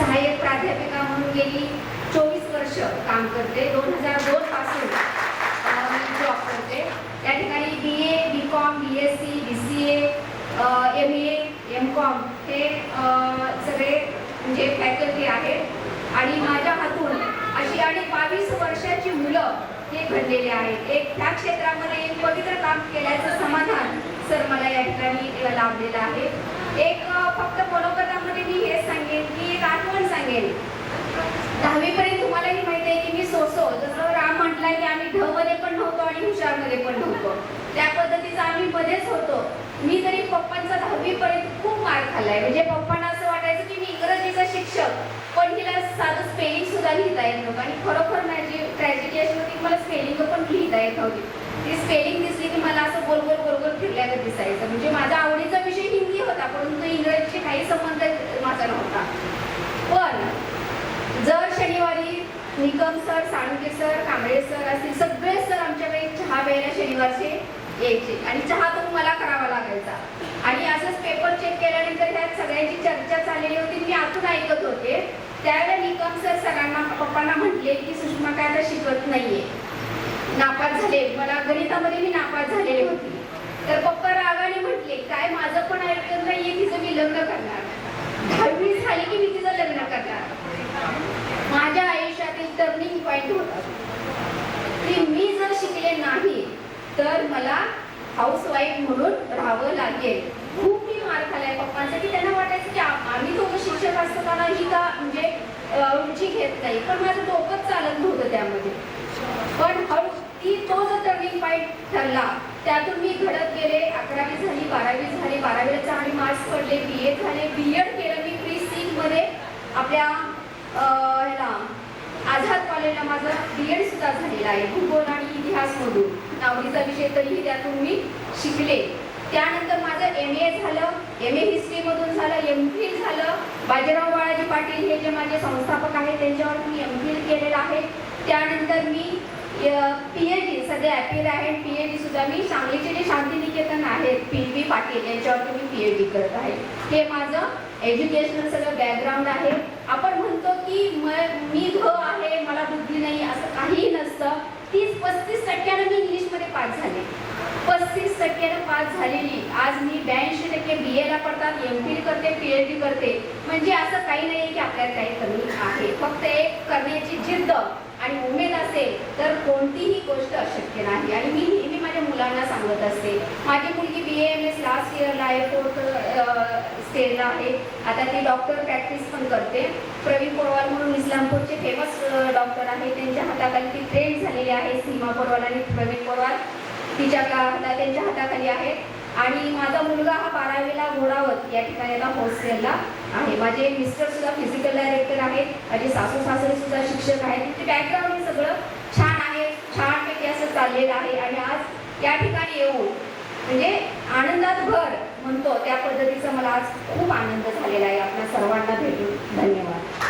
सहाय्यक प्राध्यापिका म्हणून गेली 24 वर्ष काम करते. 2002 पासून मी जॉब करते. या ठिकाणी BA, BCom, BSc, BCA, MA, MCom हे सगळे म्हणजे फॅकल्टी आहेत आणि माझ्या हातून अशी आणि 22 वर्षाची मुलं हे घडलेले आहेत. एक त्या क्षेत्रामध्ये एक पवित्र काम केल्याचं समाधान सर मला या ठिकाणी लाभलेलं आहे. एक फक्त मनोगतामध्ये मी हे सांगेन की एक आठवण सांगेन. 10वी पर्यंत तुम्हालाही माहिती आहे की मी सोसो, जसं राम म्हटलं की आम्ही ढ मध्ये पण नव्हतो आणि हुशारमध्ये पण नव्हतो, त्या पद्धतीचं आम्ही मध्येच होतो. मी तरी पप्पांचा 10वी पर्यंत खूप मार खाल्लाय. म्हणजे पप्पांना असं वाटायचं की मी इंग्रजीचा शिक्षक, पण हिला साधं स्पेलिंग सुद्धा लिहिता येत नव्हतं आणि खरोखर माझी ट्रॅजेडी अशी होती की मला स्पेलिंग पण लिहिता येत नव्हती. ती स्पेलिंग दिसली की मला असं गोल फिरल्यागत दिसायचं. म्हणजे माझा आवडीचा विषय हिंदी होता, परंतु इंग्रजीशी काही संबंध माझा नव्हता. पण जर शनिवारी Nikam sir, Salunke sir, Kamble sir असतील, सगळे सर आमच्याकडे चहा प्यायला शनिवारचे यायचे आणि चहा तो मला करावा लागायचा. आणि असंच पेपर चेक केल्यानंतर ह्या सगळ्यांची चर्चा चाललेली होती, मी आतून ऐकत होते. त्यावेळेला निकम सर सरांना पप्पांना म्हटले की सुषमा काय आता शिकत नाहीये, नापास झाले. मला गणितामध्ये मी नापास झालेली होती. तर पप्पा रागाने म्हटले काय माझं पण ऐकत नाहीये, तिचं मी लग्न करणार. 10वी झाली की मी तिचं लग्न करणार. माझ्या आयुष्यातील टर्निंग पॉइंट होता की मी जर शिकले नाही तर मला हाऊसवाईफ म्हणून राहावं लागेल. खूप मी मार खाल्लाय पप्पांचा की त्यांना वाटायचं की आम्ही दोघं शिक्षक असताना ही का म्हणजे रुची घेत नाही, पण माझं डोकंच चालत नव्हतं त्यामध्ये. पण तो जो टर्निंग पॉइंट ठरला त्यातून मी घडत गेले. 11वी झाली, 12वी झाली, 12वीला चांगले मार्क्स पडले, BA झाले, BEd केलं मी प्री-सिक मध्ये. आपल्या ह्याला आझाद कॉलेजला माझं BEd सुद्धा झालेलं आहे, भूगोल आणि इतिहास मधून. आवडीचा विषय तरीही त्यातून मी शिकले. त्यानंतर माझं MA झालं, MA हिस्ट्री मधून झालं, MPhil झालं. बाजीराव बाळाजी पाटील हे जे माझे संस्थापक आहेत त्यांच्यावर मी MPhil केलेलं आहे. त्यानंतर मी PhD, सध्या ॲपियर आहे, PhD सुद्धा मी सांगलीचे जे शांतिनिकेतन आहेत PV पाटील यांच्यावर मी PhD करत आहे. हे माझं एज्युकेशनल सगळं बॅकग्राऊंड आहे. आपण म्हणतो की मी घ आहे, मला बुद्धी नाही, असं काहीही नसतं. 30-35% मी इंग्लिशमध्ये पास झाले. 35% पास झालेली आज मी 82% BA ला पडतात, MPhil करते, PhD करते. म्हणजे असं काही नाही की आपल्याला काही कमी आहे. फक्त एक करण्याची जिद्द आणि उमेद असेल तर कोणतीही गोष्ट अशक्य नाही. आणि मी नेहमी माझ्या मुलांना सांगत असते. माझी मुलगी BAMS लास्ट इयरला आहे, 4th स्टेजला आहे. आता ती डॉक्टर प्रॅक्टिस पण करते. प्रवीण पोरवाल म्हणून इस्लामपूरचे फेमस डॉक्टर आहे, त्यांच्या हाताखाली ती ट्रेन झालेली आहे. सीमा पोरवाल आणि प्रवीण पोरवाल त्यांच्या हाताखाली आहेत. आणि माझा मुलगा हा 12वीला घोडावत या ठिकाणी आता हॉस्टेलला आहे. माझे मिस्टर सुद्धा फिजिकल डायरेक्टर आहेत, माझे सासू सासरे सुद्धा शिक्षक आहेत. ते बॅकग्राऊंड हे सगळं छान आहे, छानपैकी असं चाललेलं आहे. आणि आज या ठिकाणी येऊन म्हणजे आनंदात भर म्हणतो त्या पद्धतीचा मला आज खूप आनंद झालेला आहे. आपल्या सर्वांना भेटून धन्यवाद.